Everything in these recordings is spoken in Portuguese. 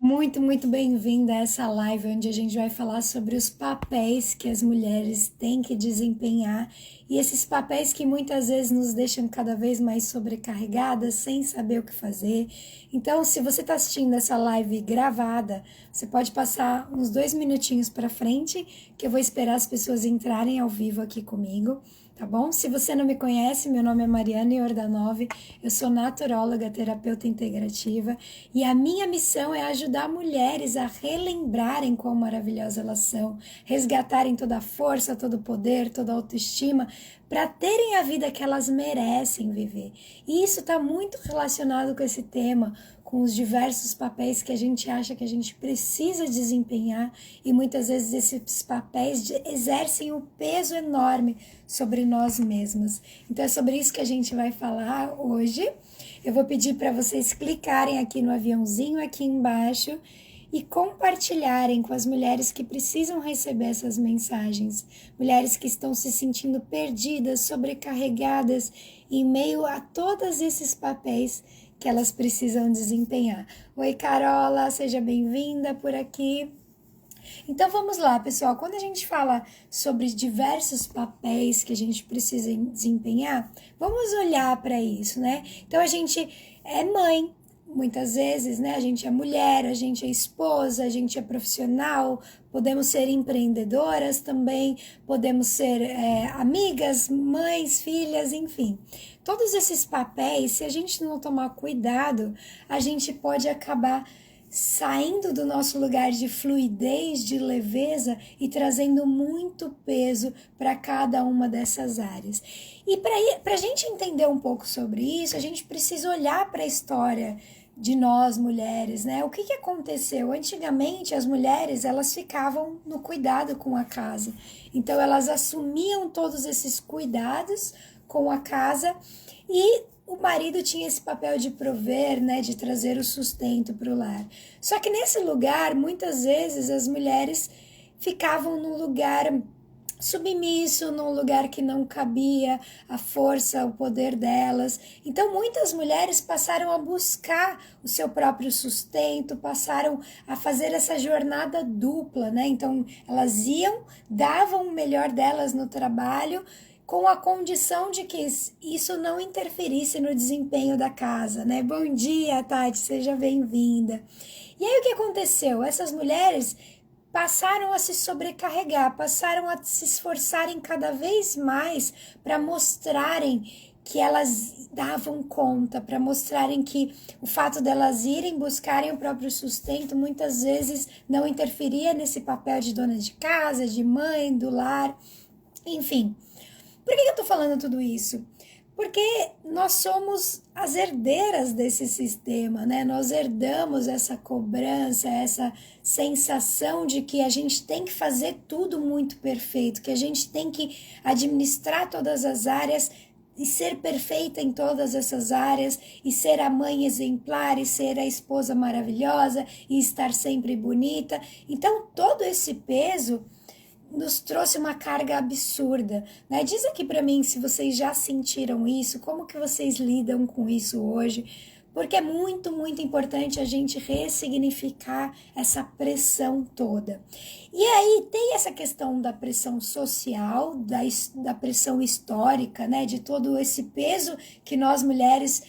Muito bem-vinda a essa live onde a gente vai falar sobre os papéis que as mulheres têm que desempenhar e esses papéis que muitas vezes nos deixam cada vez mais sobrecarregadas, sem saber o que fazer. Então, se você está assistindo essa live gravada, você pode passar uns 2 minutinhos para frente, que eu vou esperar as pessoas entrarem ao vivo aqui comigo. Tá bom? Se você não me conhece, meu nome é Mariana Iordanov, eu sou naturóloga, terapeuta integrativa e a minha missão é ajudar mulheres a relembrarem quão maravilhosas elas são, resgatarem toda a força, todo o poder, toda a autoestima, para terem a vida que elas merecem viver. E isso está muito relacionado com esse tema, com os diversos papéis que a gente acha que a gente precisa desempenhar e muitas vezes esses papéis exercem um peso enorme sobre nós mesmas. Então é sobre isso que a gente vai falar hoje. Eu vou pedir para vocês clicarem aqui no aviãozinho aqui embaixo e compartilharem com as mulheres que precisam receber essas mensagens, mulheres que estão se sentindo perdidas, sobrecarregadas em meio a todos esses papéis que elas precisam desempenhar. Oi, Carola, seja bem-vinda por aqui. Então vamos lá, pessoal, quando a gente fala sobre diversos papéis que a gente precisa desempenhar, vamos olhar para isso, né? Então a gente é mãe, muitas vezes, né? A gente é mulher, a gente é esposa, a gente é profissional, podemos ser empreendedoras também, podemos ser amigas, mães, filhas, enfim. Todos esses papéis, se a gente não tomar cuidado, a gente pode acabar saindo do nosso lugar de fluidez, de leveza e trazendo muito peso para cada uma dessas áreas. E para a gente entender um pouco sobre isso, a gente precisa olhar para a história de nós mulheres, né? O que aconteceu? Antigamente as mulheres elas ficavam no cuidado com a casa, então elas assumiam todos esses cuidados com a casa e o marido tinha esse papel de prover, né, de trazer o sustento para o lar. Só que nesse lugar, muitas vezes as mulheres ficavam num lugar submisso, num lugar que não cabia a força, o poder delas. Então muitas mulheres passaram a buscar o seu próprio sustento, passaram a fazer essa jornada dupla, né? Então elas iam, davam o melhor delas no trabalho, com a condição de que isso não interferisse no desempenho da casa, né? Bom dia, Tati, seja bem-vinda. E aí o que aconteceu? Essas mulheres passaram a se sobrecarregar, passaram a se esforçarem cada vez mais para mostrarem que elas davam conta, para mostrarem que o fato delas irem buscarem o próprio sustento muitas vezes não interferia nesse papel de dona de casa, de mãe, do lar, enfim. Por que eu tô falando tudo isso? Porque nós somos as herdeiras desse sistema, né? Nós herdamos essa cobrança, essa sensação de que a gente tem que fazer tudo muito perfeito, que a gente tem que administrar todas as áreas e ser perfeita em todas essas áreas, e ser a mãe exemplar, e ser a esposa maravilhosa, e estar sempre bonita. Então, todo esse peso nos trouxe uma carga absurda, né? Diz aqui para mim se vocês já sentiram isso, como que vocês lidam com isso hoje, porque é muito importante a gente ressignificar essa pressão toda. E aí tem essa questão da pressão social, da pressão histórica, né? De todo esse peso que nós mulheres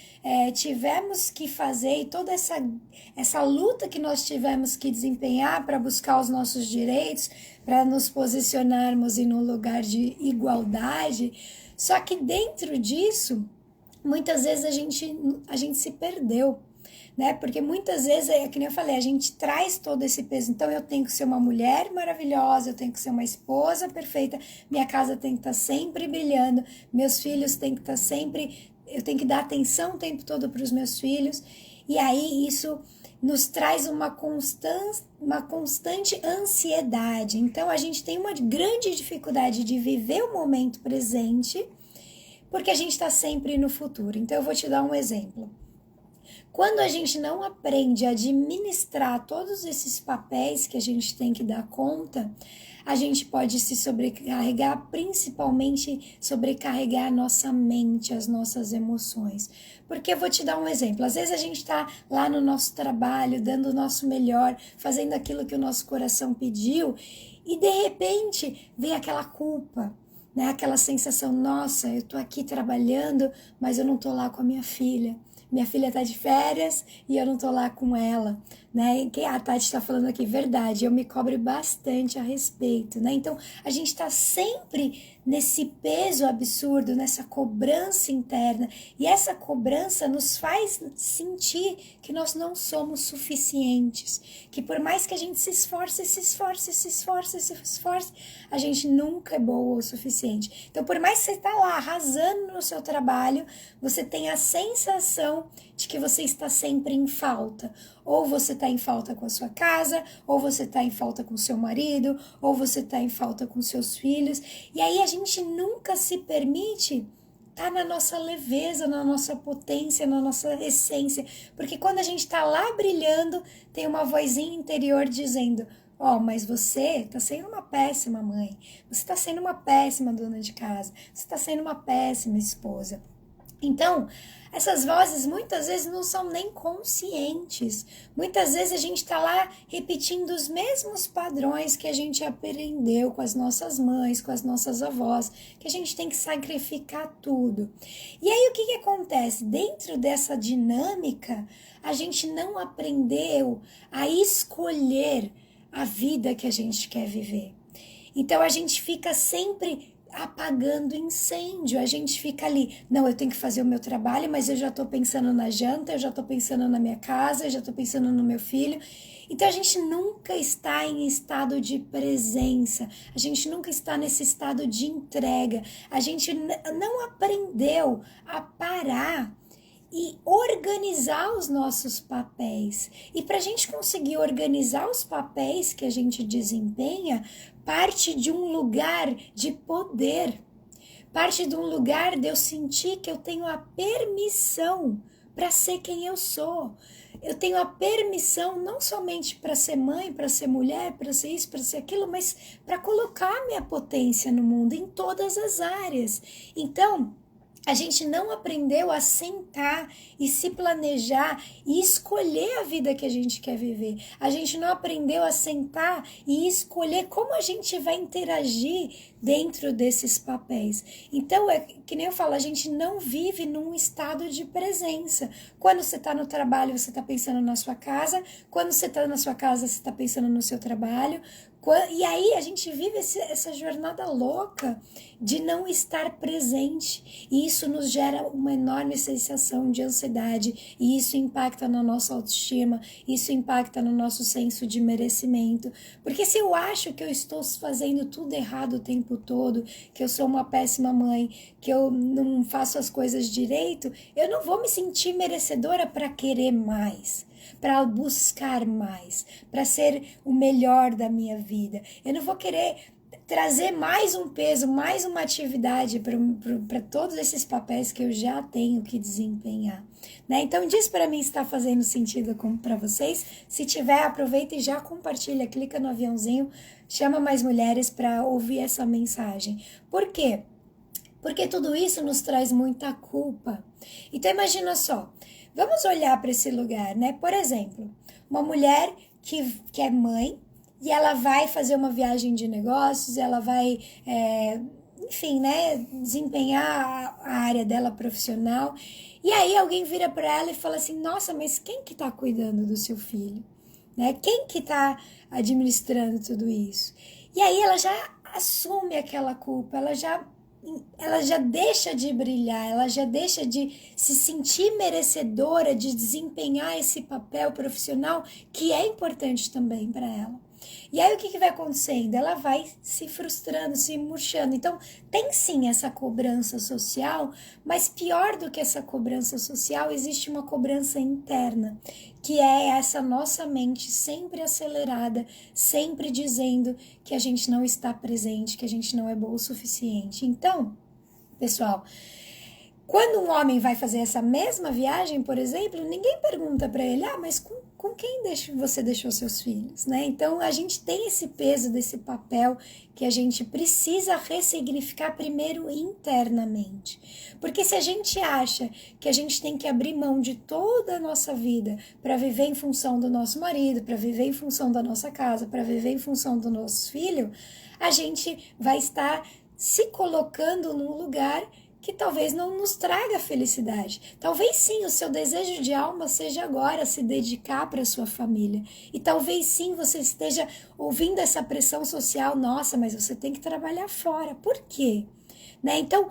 tivemos que fazer e toda essa luta que nós tivemos que desempenhar para buscar os nossos direitos, para nos posicionarmos em um lugar de igualdade. Só que dentro disso, muitas vezes a gente se perdeu, né? Porque muitas vezes, que nem eu falei, a gente traz todo esse peso. Então eu tenho que ser uma mulher maravilhosa, eu tenho que ser uma esposa perfeita, minha casa tem que estar sempre brilhando, meus filhos têm que estar sempre, eu tenho que dar atenção o tempo todo para os meus filhos. E aí isso nos traz uma constante ansiedade. Então a gente tem uma grande dificuldade de viver o momento presente, porque a gente está sempre no futuro. Então eu vou te dar um exemplo. Quando a gente não aprende a administrar todos esses papéis que a gente tem que dar conta, a gente pode se sobrecarregar, principalmente sobrecarregar a nossa mente, as nossas emoções. Porque eu vou te dar um exemplo. Às vezes a gente está lá no nosso trabalho, dando o nosso melhor, fazendo aquilo que o nosso coração pediu, e de repente vem aquela culpa, né? Aquela sensação, nossa, eu tô aqui trabalhando, mas eu não tô lá com a minha filha. Minha filha tá de férias e eu não tô lá com ela, né? E a Tati tá falando aqui, verdade, eu me cobro bastante a respeito, né? Então, a gente tá sempre nesse peso absurdo, nessa cobrança interna, e essa cobrança nos faz sentir que nós não somos suficientes, que por mais que a gente se esforce, a gente nunca é boa o suficiente. Então, por mais que você tá lá arrasando no seu trabalho, você tem a sensação de que você está sempre em falta. Ou você está em falta com a sua casa, ou você está em falta com o seu marido, ou você está em falta com seus filhos. E aí a gente nunca se permite estar na nossa leveza, na nossa potência, na nossa essência. Porque quando a gente está lá brilhando, tem uma vozinha interior dizendo: ó, mas você está sendo uma péssima mãe, você está sendo uma péssima dona de casa, você está sendo uma péssima esposa. Então, essas vozes muitas vezes não são nem conscientes. Muitas vezes a gente está lá repetindo os mesmos padrões que a gente aprendeu com as nossas mães, com as nossas avós, que a gente tem que sacrificar tudo. E aí o que acontece? Dentro dessa dinâmica, a gente não aprendeu a escolher a vida que a gente quer viver. Então a gente fica sempre apagando incêndio, a gente fica ali, não, eu tenho que fazer o meu trabalho, mas eu já tô pensando na janta, eu já tô pensando na minha casa, eu já tô pensando no meu filho. Então a gente nunca está em estado de presença, a gente nunca está nesse estado de entrega, a gente não aprendeu a parar e organizar os nossos papéis. E para a gente conseguir organizar os papéis que a gente desempenha, parte de um lugar de poder, parte de um lugar de eu sentir que eu tenho a permissão para ser quem eu sou. Eu tenho a permissão não somente para ser mãe, para ser mulher, para ser isso, para ser aquilo, mas para colocar minha potência no mundo em todas as áreas. Então, a gente não aprendeu a sentar e se planejar e escolher a vida que a gente quer viver. A gente não aprendeu a sentar e escolher como a gente vai interagir dentro desses papéis. Então, é que nem eu falo, a gente não vive num estado de presença. Quando você está no trabalho, você está pensando na sua casa. Quando você está na sua casa, você está pensando no seu trabalho. E aí a gente vive essa jornada louca de não estar presente, e isso nos gera uma enorme sensação de ansiedade, e isso impacta na nossa autoestima, isso impacta no nosso senso de merecimento, porque se eu acho que eu estou fazendo tudo errado o tempo todo, que eu sou uma péssima mãe, que eu não faço as coisas direito, eu não vou me sentir merecedora para querer mais, para buscar mais, para ser o melhor da minha vida. Eu não vou querer trazer mais um peso, mais uma atividade para todos esses papéis que eu já tenho que desempenhar, né? Então diz para mim se está fazendo sentido para vocês. Se tiver, aproveita e já compartilha, clica no aviãozinho, chama mais mulheres para ouvir essa mensagem. Por quê? Porque tudo isso nos traz muita culpa. Então imagina só, vamos olhar para esse lugar, né? Por exemplo, uma mulher que é mãe e ela vai fazer uma viagem de negócios, ela vai, enfim, né, desempenhar a área dela profissional. E aí alguém vira para ela e fala assim, nossa, mas quem que tá cuidando do seu filho? Né? Quem que tá administrando tudo isso? E aí ela já assume aquela culpa, ela já deixa de brilhar, ela já deixa de se sentir merecedora de desempenhar esse papel profissional que é importante também para ela. E aí o que vai acontecendo? Ela vai se frustrando, se murchando. Então tem sim essa cobrança social, mas pior do que essa cobrança social, existe uma cobrança interna, que é essa nossa mente sempre acelerada, sempre dizendo que a gente não está presente, que a gente não é boa o suficiente. Então, pessoal, Quando um homem vai fazer essa mesma viagem, por exemplo, ninguém pergunta para ele, mas com quem você deixou seus filhos, né? Então, a gente tem esse peso desse papel que a gente precisa ressignificar primeiro internamente. Porque se a gente acha que a gente tem que abrir mão de toda a nossa vida para viver em função do nosso marido, para viver em função da nossa casa, para viver em função do nosso filho, a gente vai estar se colocando num lugar que talvez não nos traga felicidade. Talvez sim, o seu desejo de alma seja agora se dedicar para a sua família. E talvez sim você esteja ouvindo essa pressão social, nossa, mas você tem que trabalhar fora. Por quê? Né? Então,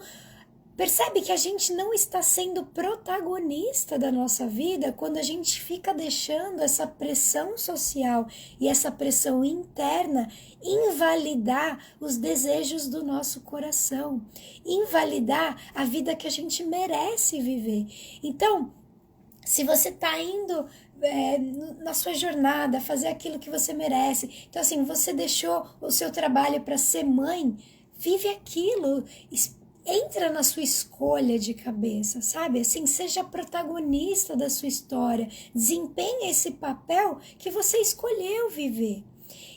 percebe que a gente não está sendo protagonista da nossa vida quando a gente fica deixando essa pressão social e essa pressão interna invalidar os desejos do nosso coração, invalidar a vida que a gente merece viver. Então, se você está indo na sua jornada fazer aquilo que você merece, então assim, você deixou o seu trabalho para ser mãe, vive aquilo, entra na sua escolha de cabeça, sabe? Assim, seja protagonista da sua história, desempenhe esse papel que você escolheu viver.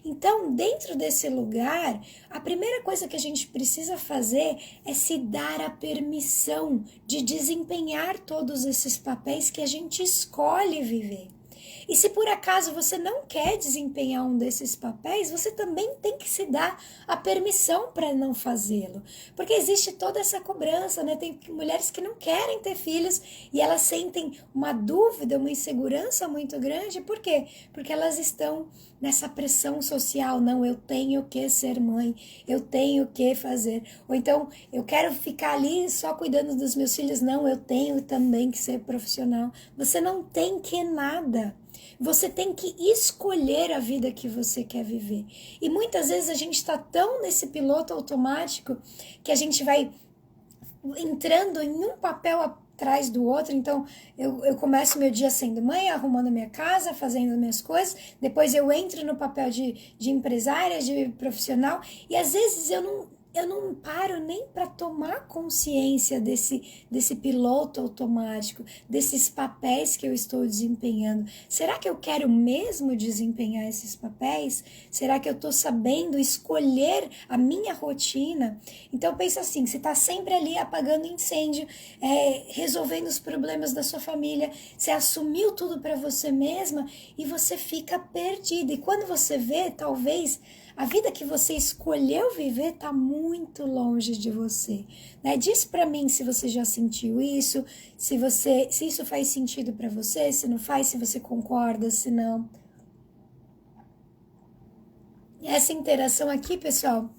Então, dentro desse lugar, a primeira coisa que a gente precisa fazer é se dar a permissão de desempenhar todos esses papéis que a gente escolhe viver. E se por acaso você não quer desempenhar um desses papéis, você também tem que se dar a permissão para não fazê-lo. Porque existe toda essa cobrança, né? Tem mulheres que não querem ter filhos e elas sentem uma dúvida, uma insegurança muito grande. Por quê? Porque elas estão nessa pressão social. Não, eu tenho que ser mãe, eu tenho que fazer. Ou então, eu quero ficar ali só cuidando dos meus filhos. Não, eu tenho também que ser profissional. Você não tem que nada. Você tem que escolher a vida que você quer viver. E muitas vezes a gente está tão nesse piloto automático que a gente vai entrando em um papel atrás do outro. Então, eu começo meu dia sendo mãe, arrumando minha casa, fazendo minhas coisas. Depois eu entro no papel de empresária, de profissional. E às vezes eu não paro nem para tomar consciência desse piloto automático, desses papéis que eu estou desempenhando. Será que eu quero mesmo desempenhar esses papéis? Será que eu estou sabendo escolher a minha rotina? Então pensa assim, você está sempre ali apagando incêndio, resolvendo os problemas da sua família, você assumiu tudo para você mesma e você fica perdida. E quando você vê, talvez a vida que você escolheu viver está muito longe de você, né? Diz para mim se você já sentiu isso, se isso faz sentido para você, se não faz, se você concorda, se não. Essa interação aqui, pessoal,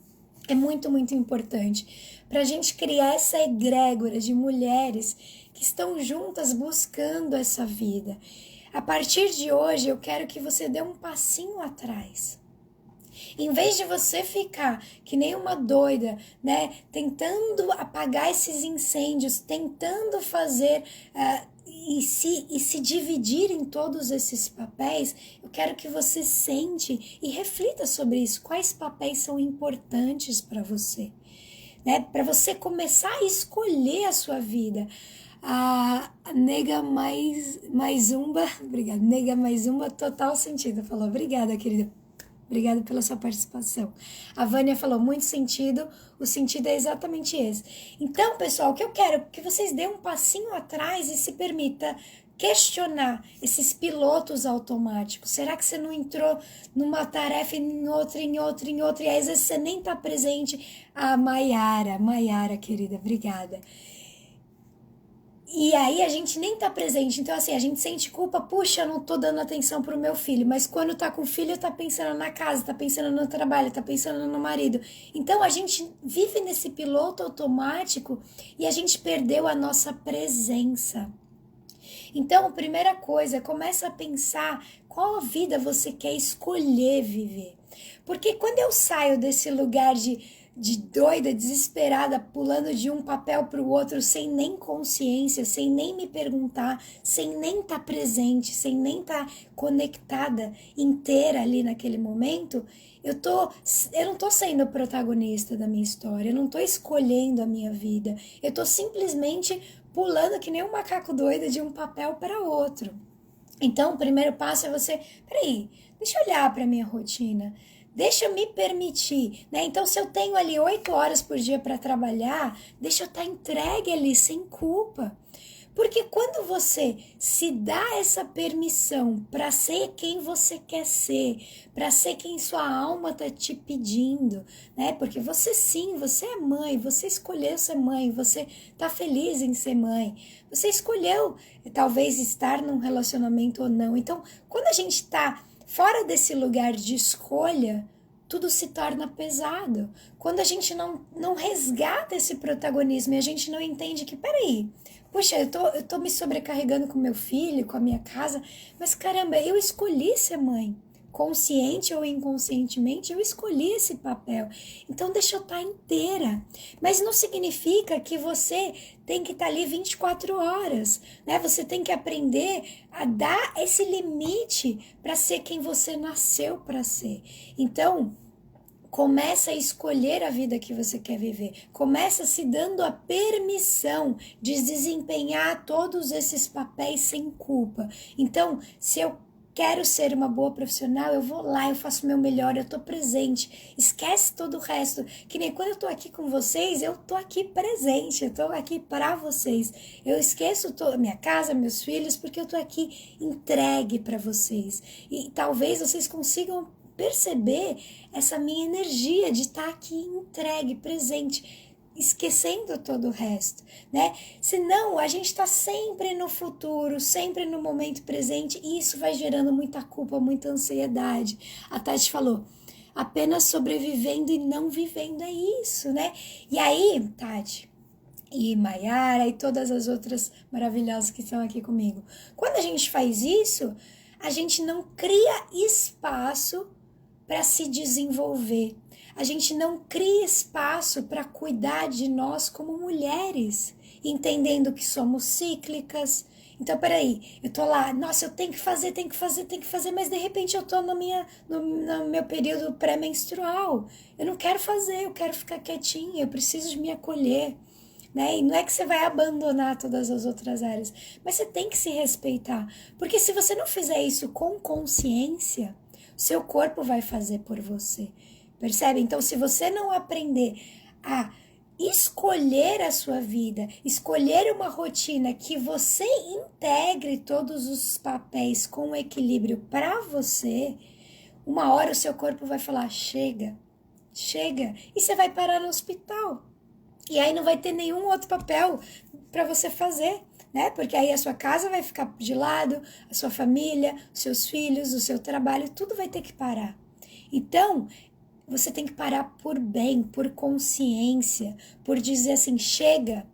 é muito, muito importante para a gente criar essa egrégora de mulheres que estão juntas buscando essa vida. A partir de hoje, eu quero que você dê um passinho atrás. Em vez de você ficar que nem uma doida, né, tentando apagar esses incêndios, tentando fazer e se dividir em todos esses papéis, eu quero que você sente e reflita sobre isso. Quais papéis são importantes para você? Né? Para você começar a escolher a sua vida. A Nega mais umba, obrigada, Nega mais umba, total sentido, falou, obrigada, querida. Obrigada pela sua participação. A Vânia falou, muito sentido, o sentido é exatamente esse. Então, pessoal, o que eu quero é que vocês dêem um passinho atrás e se permita questionar esses pilotos automáticos. Será que você não entrou numa tarefa em outra, e às vezes você nem está presente? A Maiara, querida, obrigada. E aí a gente nem tá presente, então assim, a gente sente culpa, puxa, eu não tô dando atenção pro meu filho, mas quando tá com o filho, tá pensando na casa, tá pensando no trabalho, tá pensando no marido. Então a gente vive nesse piloto automático e a gente perdeu a nossa presença. Então, a primeira coisa, começa a pensar qual a vida você quer escolher viver. Porque quando eu saio desse lugar de doida, desesperada, pulando de um papel para o outro, sem nem consciência, sem nem me perguntar, sem nem estar presente, sem nem estar conectada inteira ali naquele momento, eu não tô sendo protagonista da minha história, eu não tô escolhendo a minha vida, eu tô simplesmente pulando que nem um macaco doido de um papel para outro. Então, o primeiro passo é você, peraí, deixa eu olhar para minha rotina, deixa eu me permitir, né? Então, se eu tenho ali 8 horas por dia para trabalhar, deixa eu estar entregue ali sem culpa. Porque quando você se dá essa permissão para ser quem você quer ser, para ser quem sua alma tá te pedindo, né? Porque você sim, você é mãe, você escolheu ser mãe, você tá feliz em ser mãe, você escolheu talvez estar num relacionamento ou não. Então, quando a gente tá fora desse lugar de escolha, tudo se torna pesado. Quando a gente não resgata esse protagonismo e a gente não entende que, peraí, puxa, eu tô me sobrecarregando com meu filho, com a minha casa, mas caramba, eu escolhi ser mãe. Consciente ou inconscientemente, eu escolhi esse papel. Então, deixa eu estar inteira. Mas não significa que você tem que estar ali 24 horas, né? Você tem que aprender a dar esse limite para ser quem você nasceu para ser. Então, começa a escolher a vida que você quer viver. Começa se dando a permissão de desempenhar todos esses papéis sem culpa. Então, se eu quero ser uma boa profissional, eu vou lá, eu faço o meu melhor, eu tô presente. Esquece todo o resto. Que nem quando eu tô aqui com vocês, eu tô aqui presente, eu tô aqui para vocês. Eu esqueço minha casa, meus filhos, porque eu tô aqui entregue para vocês. E talvez vocês consigam perceber essa minha energia de estar aqui entregue, presente, esquecendo todo o resto, né? Senão a gente está sempre no futuro, sempre no momento presente, e isso vai gerando muita culpa, muita ansiedade. A Tati falou, apenas sobrevivendo e não vivendo, é isso, né? E aí, Tati e Maiara e todas as outras maravilhosas que estão aqui comigo, quando a gente faz isso, a gente não cria espaço para se desenvolver. A gente não cria espaço para cuidar de nós como mulheres, entendendo que somos cíclicas. Então, peraí, eu tô lá, nossa, eu tenho que fazer, mas de repente eu tô no meu período pré-menstrual. Eu não quero fazer, eu quero ficar quietinha, eu preciso de me acolher. Né? E não é que você vai abandonar todas as outras áreas, mas você tem que se respeitar. Porque se você não fizer isso com consciência, seu corpo vai fazer por você, percebe? Então, se você não aprender a escolher a sua vida, escolher uma rotina que você integre todos os papéis com equilíbrio para você, uma hora o seu corpo vai falar, chega, e você vai parar no hospital. E aí não vai ter nenhum outro papel para você fazer, né? Porque aí a sua casa vai ficar de lado, a sua família, os seus filhos, o seu trabalho, tudo vai ter que parar. Então, você tem que parar por bem, por consciência, por dizer assim, chega,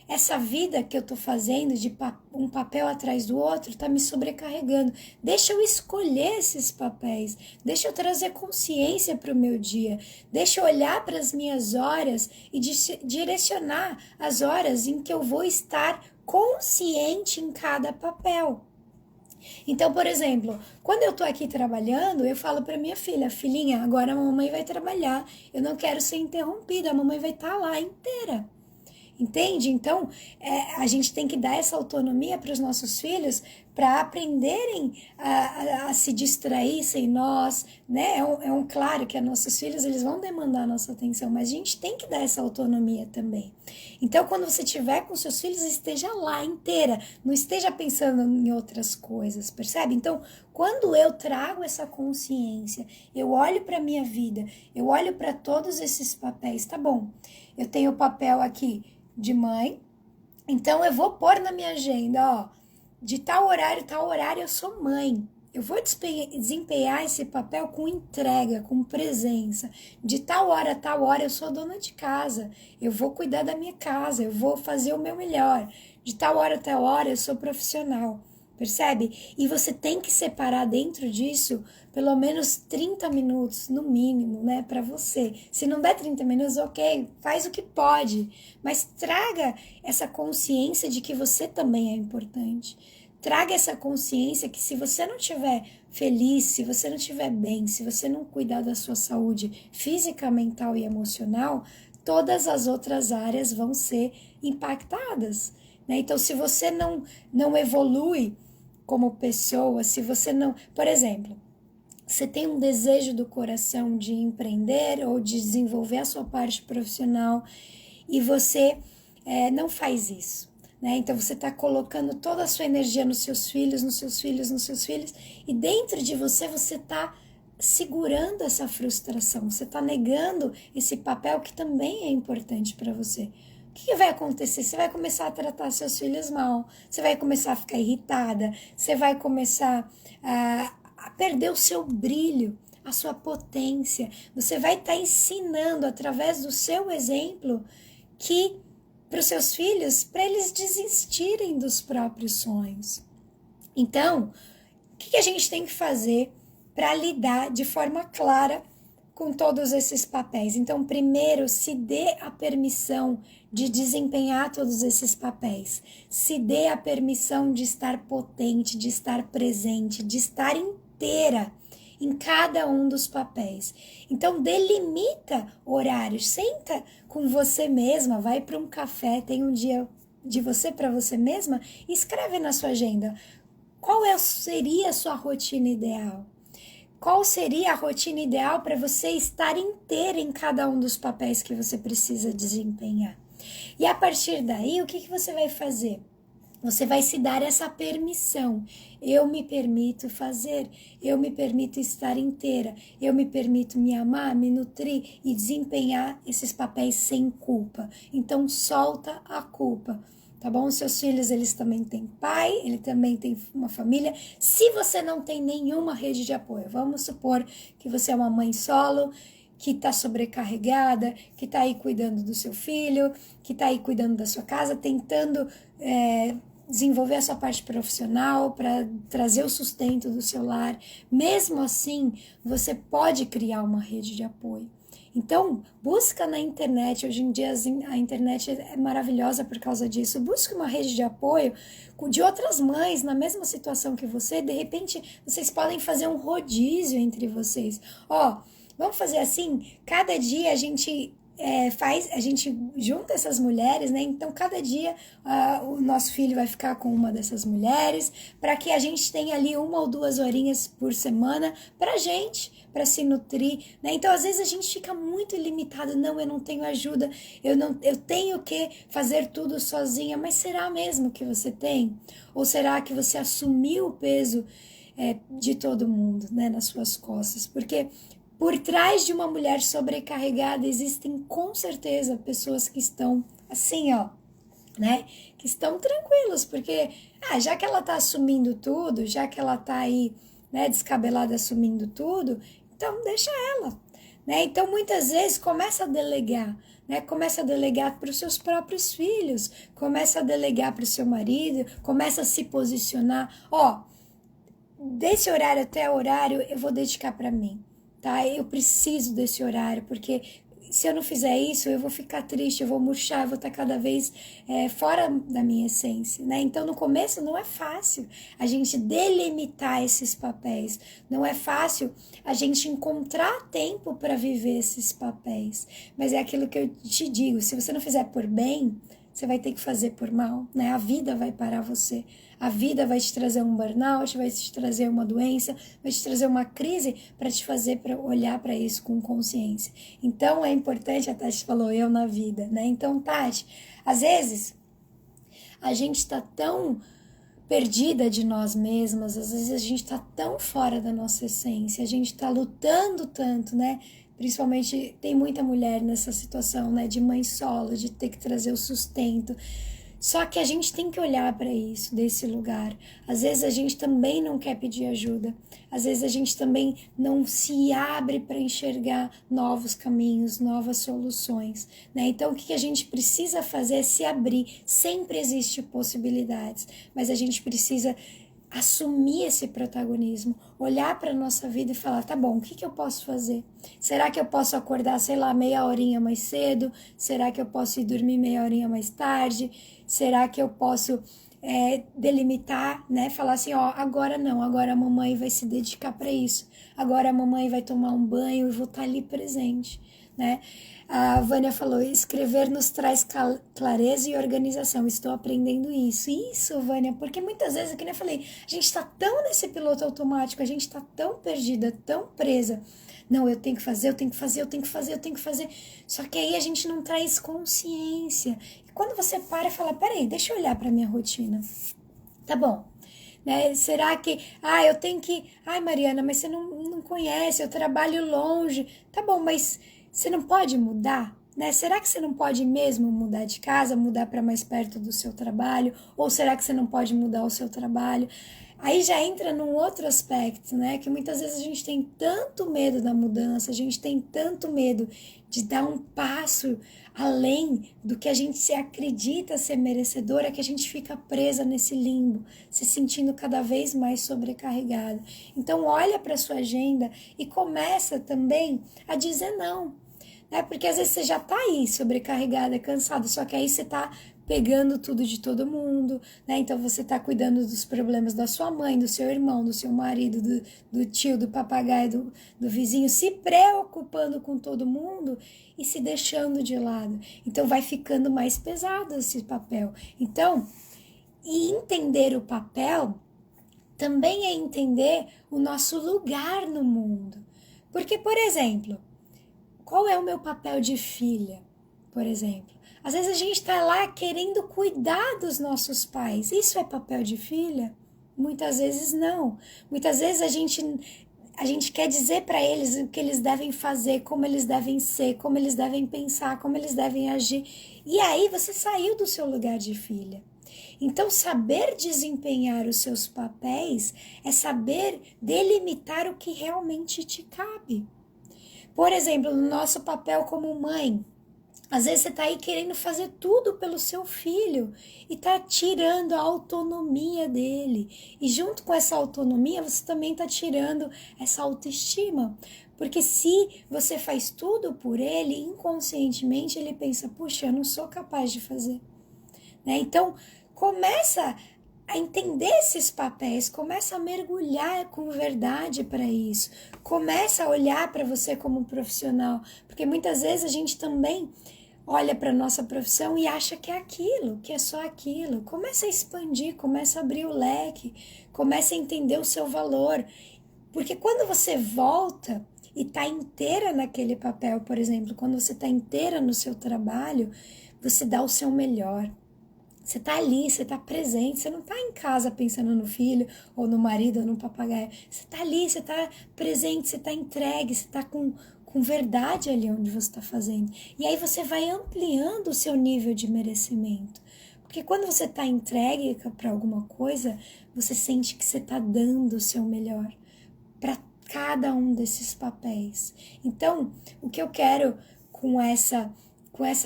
essa vida que eu tô fazendo de um papel atrás do outro tá me sobrecarregando. Deixa eu escolher esses papéis, deixa eu trazer consciência para o meu dia, deixa eu olhar para as minhas horas e direcionar as horas em que eu vou estar consciente em cada papel. Então, por exemplo, quando eu tô aqui trabalhando, eu falo para minha filha, filhinha, agora a mamãe vai trabalhar, eu não quero ser interrompida, a mamãe vai estar lá inteira. Entende? Então, a gente tem que dar essa autonomia para os nossos filhos para aprenderem a se distrair sem nós, né? Claro que os nossos filhos eles vão demandar a nossa atenção, mas a gente tem que dar essa autonomia também. Então, quando você estiver com seus filhos, esteja lá inteira, não esteja pensando em outras coisas, percebe? Então, quando eu trago essa consciência, eu olho para a minha vida, eu olho para todos esses papéis, tá bom, eu tenho o papel aqui de mãe, então eu vou pôr na minha agenda, ó, de tal horário eu sou mãe. Eu vou desempenhar esse papel com entrega, com presença. De tal hora a tal hora eu sou dona de casa. Eu vou cuidar da minha casa, eu vou fazer o meu melhor. De tal hora a tal hora eu sou profissional. Percebe? E você tem que separar dentro disso pelo menos 30 minutos, no mínimo, né, para você. Se não der 30 minutos, ok, faz o que pode, mas traga essa consciência de que você também é importante. Traga essa consciência que se você não estiver feliz, se você não estiver bem, se você não cuidar da sua saúde física, mental e emocional, todas as outras áreas vão ser impactadas. né? Então, se você não evolui como pessoa, se você não... Por exemplo, você tem um desejo do coração de empreender ou de desenvolver a sua parte profissional e você não faz isso, né? Então você está colocando toda a sua energia nos seus filhos, nos seus filhos, nos seus filhos, e dentro de você está segurando essa frustração, você está negando esse papel que também é importante para você. O que vai acontecer? Você vai começar a tratar seus filhos mal, você vai começar a ficar irritada, você vai começar a perder o seu brilho, a sua potência. Você vai estar ensinando através do seu exemplo que para os seus filhos, para eles desistirem dos próprios sonhos. Então, o que a gente tem que fazer para lidar de forma clara com todos esses papéis? Então, primeiro, se dê a permissão de desempenhar todos esses papéis. Se dê a permissão de estar potente, de estar presente, de estar inteira em cada um dos papéis. Então, delimita horários. Senta com você mesma, vai para um café, tem um dia de você para você mesma e escreve na sua agenda qual seria a sua rotina ideal. Qual seria a rotina ideal para você estar inteira em cada um dos papéis que você precisa desempenhar? E a partir daí, o que você vai fazer? Você vai se dar essa permissão. Eu me permito fazer, eu me permito estar inteira, eu me permito me amar, me nutrir e desempenhar esses papéis sem culpa. Então, solta a culpa. Tá bom? Seus filhos, eles também têm pai, ele também tem uma família. Se você não tem nenhuma rede de apoio, vamos supor que você é uma mãe solo, que está sobrecarregada, que está aí cuidando do seu filho, que está aí cuidando da sua casa, tentando desenvolver a sua parte profissional para trazer o sustento do seu lar. Mesmo assim, você pode criar uma rede de apoio. Então, busca na internet. Hoje em dia a internet é maravilhosa por causa disso. Busque uma rede de apoio de outras mães na mesma situação que você. De repente, vocês podem fazer um rodízio entre vocês. Vamos fazer assim, cada dia a gente a gente junta essas mulheres, né? Então, cada dia o nosso filho vai ficar com uma dessas mulheres, para que a gente tenha ali 1 ou 2 horinhas por semana pra gente, para se nutrir, né? Então, às vezes a gente fica muito limitado, não, eu não tenho ajuda, eu tenho que fazer tudo sozinha, mas será mesmo que você tem? Ou será que você assumiu o peso de todo mundo, né, nas suas costas? Porque por trás de uma mulher sobrecarregada existem com certeza pessoas que estão assim, né? Que estão tranquilos, porque já que ela tá assumindo tudo, já que ela tá aí, né, descabelada assumindo tudo, então deixa ela, né? Então muitas vezes começa a delegar, né? Começa a delegar para os seus próprios filhos, começa a delegar para o seu marido, começa a se posicionar, desse horário até horário eu vou dedicar para mim. Tá? Eu preciso desse horário, porque se eu não fizer isso, eu vou ficar triste, eu vou murchar, eu vou estar cada vez fora da minha essência, né? Então, no começo, não é fácil a gente delimitar esses papéis, não é fácil a gente encontrar tempo para viver esses papéis, mas é aquilo que eu te digo, se você não fizer por bem, você vai ter que fazer por mal, né? A vida vai parar você. A vida vai te trazer um burnout, vai te trazer uma doença, vai te trazer uma crise para te fazer para olhar para isso com consciência. Então, é importante, a Tati falou, eu na vida, né? Então, Tati, às vezes, a gente está tão perdida de nós mesmas, às vezes a gente está tão fora da nossa essência, a gente está lutando tanto, né? Principalmente tem muita mulher nessa situação, né, de mãe solo, de ter que trazer o sustento. Só que a gente tem que olhar para isso, desse lugar. Às vezes a gente também não quer pedir ajuda. Às vezes a gente também não se abre para enxergar novos caminhos, novas soluções, né? Então o que a gente precisa fazer é se abrir. Sempre existe possibilidades, mas a gente precisa assumir esse protagonismo, olhar para a nossa vida e falar, tá bom, o que eu posso fazer? Será que eu posso acordar, sei lá, meia horinha mais cedo? Será que eu posso ir dormir meia horinha mais tarde? Será que eu posso delimitar, né? Falar assim, agora não, agora a mamãe vai se dedicar para isso. Agora a mamãe vai tomar um banho e vou estar ali presente. né? A Vânia falou, escrever nos traz clareza e organização. Estou aprendendo isso. Isso, Vânia, porque muitas vezes, como eu falei, a gente está tão nesse piloto automático, a gente está tão perdida, tão presa. Não, eu tenho que fazer, eu tenho que fazer, eu tenho que fazer, eu tenho que fazer. Só que aí a gente não traz consciência. E quando você para e fala, peraí, deixa eu olhar para minha rotina. Tá bom. Né? Será que, eu tenho que, Mariana, mas você não conhece, eu trabalho longe. Tá bom, mas você não pode mudar? Né? Será que você não pode mesmo mudar de casa, mudar para mais perto do seu trabalho? Ou será que você não pode mudar o seu trabalho? Aí já entra num outro aspecto, né? Que muitas vezes a gente tem tanto medo da mudança, a gente tem tanto medo de dar um passo além do que a gente se acredita ser merecedora, que a gente fica presa nesse limbo, se sentindo cada vez mais sobrecarregada. Então olha para sua agenda e começa também a dizer não, né? Porque às vezes você já tá aí sobrecarregada, cansada, só que aí você tá pegando tudo de todo mundo, né? Então você tá cuidando dos problemas da sua mãe, do seu irmão, do seu marido, do tio, do papagaio, do vizinho, se preocupando com todo mundo e se deixando de lado. Então vai ficando mais pesado esse papel. Então, e entender o papel também é entender o nosso lugar no mundo. Porque, por exemplo, qual é o meu papel de filha, por exemplo? Às vezes a gente está lá querendo cuidar dos nossos pais. Isso é papel de filha? Muitas vezes não. Muitas vezes a gente quer dizer para eles o que eles devem fazer, como eles devem ser, como eles devem pensar, como eles devem agir. E aí você saiu do seu lugar de filha. Então, saber desempenhar os seus papéis é saber delimitar o que realmente te cabe. Por exemplo, no nosso papel como mãe, às vezes você tá aí querendo fazer tudo pelo seu filho e tá tirando a autonomia dele. E junto com essa autonomia, você também tá tirando essa autoestima. Porque se você faz tudo por ele, inconscientemente ele pensa, puxa, eu não sou capaz de fazer. Né? Então, começa a entender esses papéis, começa a mergulhar com verdade para isso, começa a olhar para você como profissional, porque muitas vezes a gente também olha para a nossa profissão e acha que é aquilo, que é só aquilo. Começa a expandir, começa a abrir o leque, começa a entender o seu valor, porque quando você volta e está inteira naquele papel, por exemplo, quando você está inteira no seu trabalho, você dá o seu melhor. Você tá ali, você tá presente, você não tá em casa pensando no filho, ou no marido, ou no papagaio. Você tá ali, você tá presente, você tá entregue, você tá com verdade ali onde você tá fazendo. E aí você vai ampliando o seu nível de merecimento. Porque quando você tá entregue para alguma coisa, você sente que você tá dando o seu melhor para cada um desses papéis. Então, o que eu quero com essa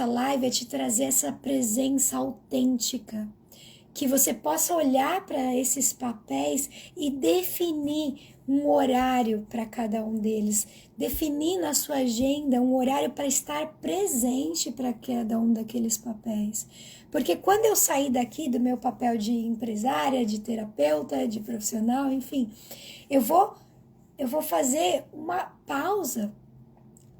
live é te trazer essa presença autêntica, que você possa olhar para esses papéis e definir um horário para cada um deles, definir na sua agenda um horário para estar presente para cada um daqueles papéis. Porque quando eu sair daqui do meu papel de empresária, de terapeuta, de profissional, enfim, eu vou fazer uma pausa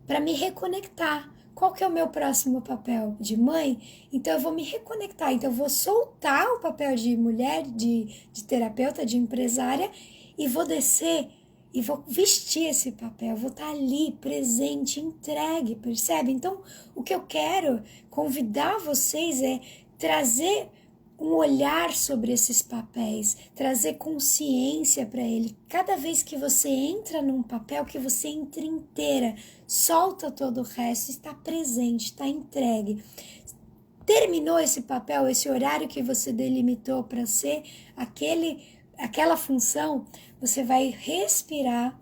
para me reconectar. Qual que é o meu próximo papel? De mãe? Então eu vou me reconectar, então eu vou soltar o papel de mulher, de terapeuta, de empresária e vou descer e vou vestir esse papel, vou estar ali, presente, entregue, percebe? Então o que eu quero convidar vocês é trazer um olhar sobre esses papéis, trazer consciência para ele. Cada vez que você entra num papel, que você entra inteira, solta todo o resto, está presente, está entregue. Terminou esse papel, esse horário que você delimitou para ser aquela função, você vai respirar,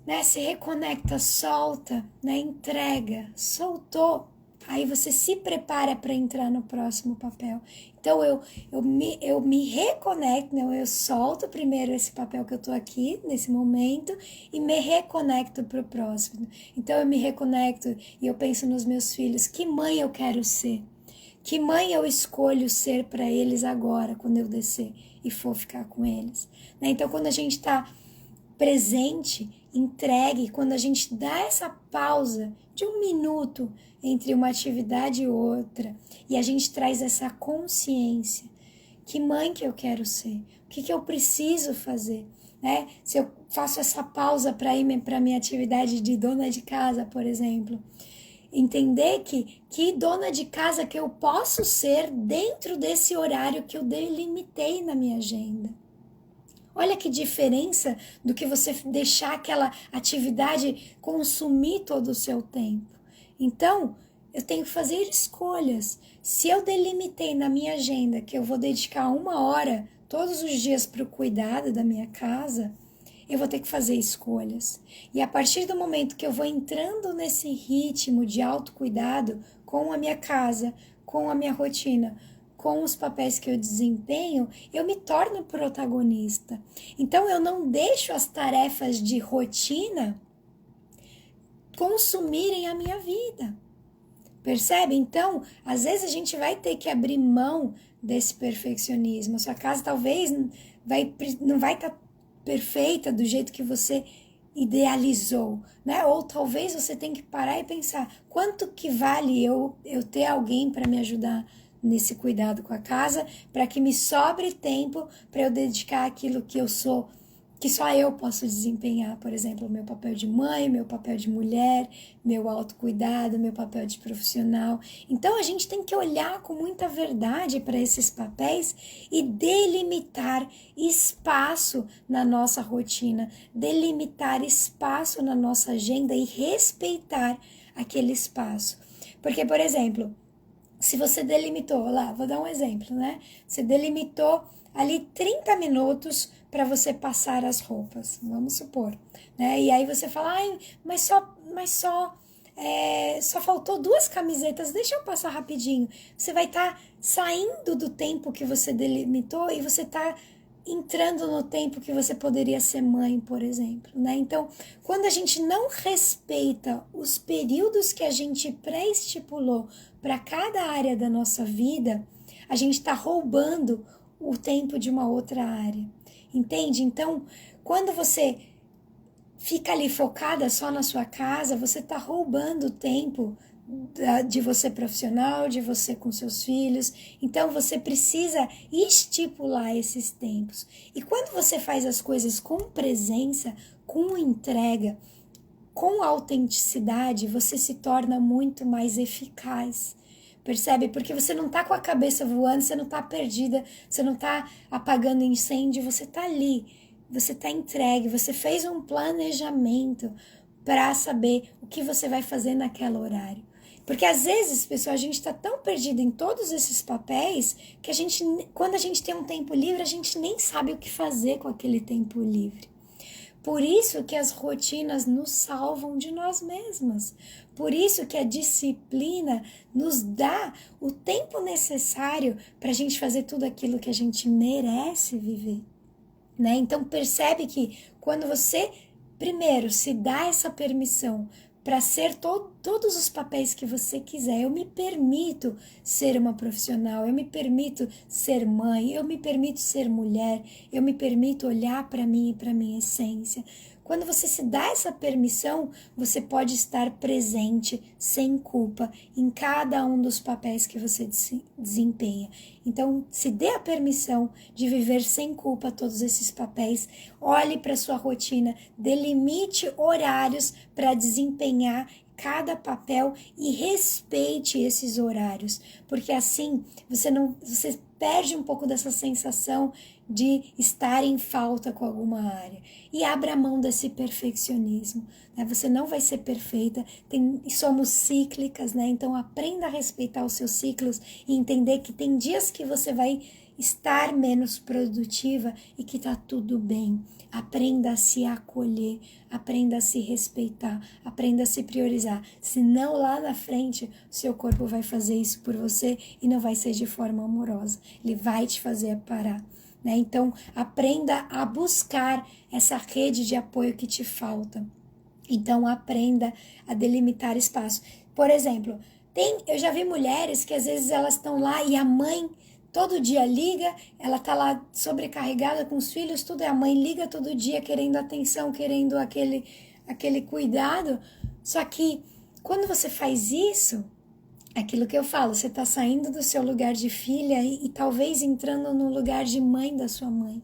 né? Se reconecta, solta, né? Entrega, soltou. Aí você se prepara para entrar no próximo papel. Então eu me reconecto, não, eu solto primeiro esse papel que eu tô aqui nesse momento e me reconecto pro próximo. Então eu me reconecto e eu penso nos meus filhos, que mãe eu quero ser? Que mãe eu escolho ser para eles agora, quando eu descer e for ficar com eles? Né? Então quando a gente tá presente, entregue, quando a gente dá essa pausa de 1 minuto entre uma atividade e outra, e a gente traz essa consciência, que mãe que eu quero ser, o que eu preciso fazer, né? Se eu faço essa pausa para ir para minha atividade de dona de casa, por exemplo, entender que dona de casa que eu posso ser dentro desse horário que eu delimitei na minha agenda. Olha que diferença do que você deixar aquela atividade consumir todo o seu tempo. Então, eu tenho que fazer escolhas. Se eu delimitei na minha agenda que eu vou dedicar 1 hora todos os dias para o cuidado da minha casa, eu vou ter que fazer escolhas. E a partir do momento que eu vou entrando nesse ritmo de autocuidado com a minha casa, com a minha rotina, com os papéis que eu desempenho, eu me torno protagonista. Então, eu não deixo as tarefas de rotina consumirem a minha vida. Percebe? Então, às vezes a gente vai ter que abrir mão desse perfeccionismo. A sua casa talvez não vai estar perfeita do jeito que você idealizou, né? Ou talvez você tenha que parar e pensar, quanto que vale eu ter alguém para me ajudar nesse cuidado com a casa, para que me sobre tempo para eu dedicar aquilo que eu sou, que só eu posso desempenhar, por exemplo, o meu papel de mãe, meu papel de mulher, meu autocuidado, meu papel de profissional. Então a gente tem que olhar com muita verdade para esses papéis e delimitar espaço na nossa rotina, delimitar espaço na nossa agenda e respeitar aquele espaço. Porque, por exemplo, se você delimitou, lá, vou dar um exemplo, né? Você delimitou ali 30 minutos para você passar as roupas, vamos supor, né? E aí você fala, só faltou 2 camisetas, deixa eu passar rapidinho. Você vai estar saindo do tempo que você delimitou e você está entrando no tempo que você poderia ser mãe, por exemplo, né? Então, quando a gente não respeita os períodos que a gente pré-estipulou para cada área da nossa vida, a gente está roubando o tempo de uma outra área, entende? Então, quando você fica ali focada só na sua casa, você está roubando o tempo de você profissional, de você com seus filhos. Então você precisa estipular esses tempos. E quando você faz as coisas com presença, com entrega, com autenticidade, você se torna muito mais eficaz. Percebe? Porque você não tá com a cabeça voando, você não tá perdida, você não tá apagando incêndio, você tá ali, você tá entregue, você fez um planejamento para saber o que você vai fazer naquele horário. Porque às vezes, pessoal, a gente está tão perdido em todos esses papéis que quando a gente tem um tempo livre, a gente nem sabe o que fazer com aquele tempo livre. Por isso que as rotinas nos salvam de nós mesmas. Por isso que a disciplina nos dá o tempo necessário para a gente fazer tudo aquilo que a gente merece viver, né? Então percebe que quando você primeiro se dá essa permissão para ser todos os papéis que você quiser. Eu me permito ser uma profissional, eu me permito ser mãe, eu me permito ser mulher, eu me permito olhar para mim e para minha essência. Quando você se dá essa permissão, você pode estar presente, sem culpa, em cada um dos papéis que você desempenha. Então, se dê a permissão de viver sem culpa todos esses papéis, olhe para sua rotina, delimite horários para desempenhar cada papel e respeite esses horários, porque assim você perde um pouco dessa sensação de estar em falta com alguma área e abra mão desse perfeccionismo, né? Você não vai ser perfeita, somos cíclicas, né? Então aprenda a respeitar os seus ciclos e entender que tem dias que você vai estar menos produtiva e que tá tudo bem. Aprenda a se acolher, aprenda a se respeitar, aprenda a se priorizar. Senão lá na frente, seu corpo vai fazer isso por você e não vai ser de forma amorosa. Ele vai te fazer parar, né? Então, aprenda a buscar essa rede de apoio que te falta. Então, aprenda a delimitar espaço. Por exemplo, eu já vi mulheres que às vezes elas estão lá e a mãe todo dia liga, ela tá lá sobrecarregada com os filhos, tudo, a mãe liga todo dia querendo atenção, querendo aquele cuidado. Só que quando você faz isso, aquilo que eu falo, você tá saindo do seu lugar de filha e talvez entrando no lugar de mãe da sua mãe,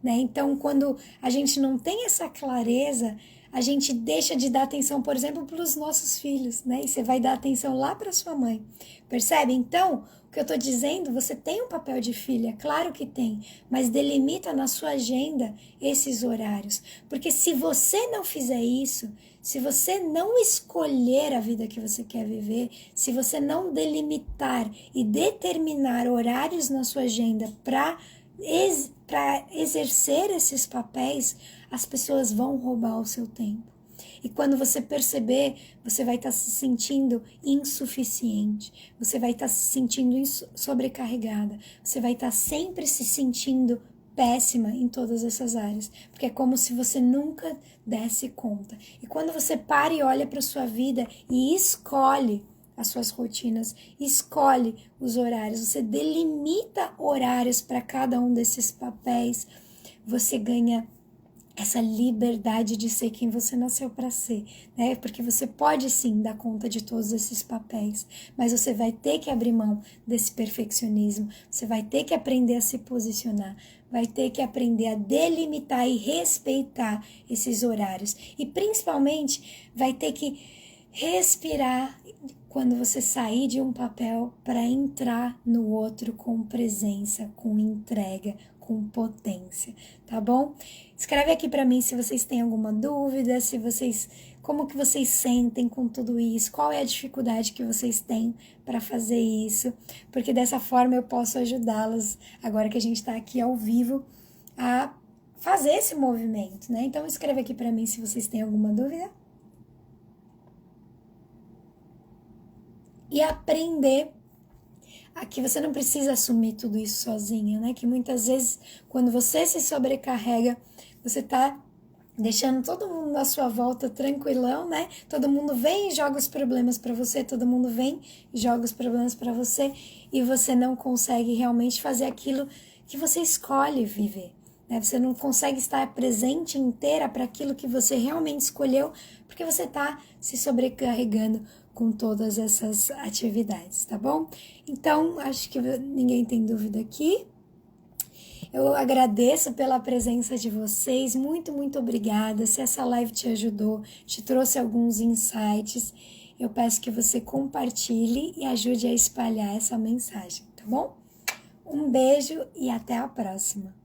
né? Então, quando a gente não tem essa clareza, a gente deixa de dar atenção, por exemplo, para os nossos filhos, né? E você vai dar atenção lá para sua mãe. Percebe? Então, o que eu tô dizendo, você tem um papel de filha, claro que tem, mas delimita na sua agenda esses horários. Porque se você não fizer isso, se você não escolher a vida que você quer viver, se você não delimitar e determinar horários na sua agenda para exercer esses papéis, as pessoas vão roubar o seu tempo. E quando você perceber, você vai estar se sentindo insuficiente, você vai estar se sentindo sobrecarregada, você vai estar sempre se sentindo péssima em todas essas áreas, porque é como se você nunca desse conta. E quando você para e olha para a sua vida e escolhe as suas rotinas, escolhe os horários, você delimita horários para cada um desses papéis, você ganha essa liberdade de ser quem você nasceu para ser, né? Porque você pode sim dar conta de todos esses papéis, mas você vai ter que abrir mão desse perfeccionismo, você vai ter que aprender a se posicionar, vai ter que aprender a delimitar e respeitar esses horários e principalmente vai ter que respirar quando você sair de um papel para entrar no outro com presença, com entrega, com potência, tá bom? Escreve aqui para mim se vocês têm alguma dúvida, se vocês, como que vocês sentem com tudo isso, qual é a dificuldade que vocês têm para fazer isso, porque dessa forma eu posso ajudá-las, agora que a gente está aqui ao vivo, a fazer esse movimento, né? Então escreve aqui para mim se vocês têm alguma dúvida. E aprender que você não precisa assumir tudo isso sozinha, né? Que muitas vezes, quando você se sobrecarrega, você tá deixando todo mundo à sua volta tranquilão, né? Todo mundo vem e joga os problemas para você, todo mundo vem e joga os problemas para você e você não consegue realmente fazer aquilo que você escolhe viver, né? Você não consegue estar presente inteira para aquilo que você realmente escolheu, porque você tá se sobrecarregando com todas essas atividades, tá bom? Então, acho que ninguém tem dúvida aqui. Eu agradeço pela presença de vocês, muito, muito obrigada. Se essa live te ajudou, te trouxe alguns insights, eu peço que você compartilhe e ajude a espalhar essa mensagem, tá bom? Um beijo e até a próxima.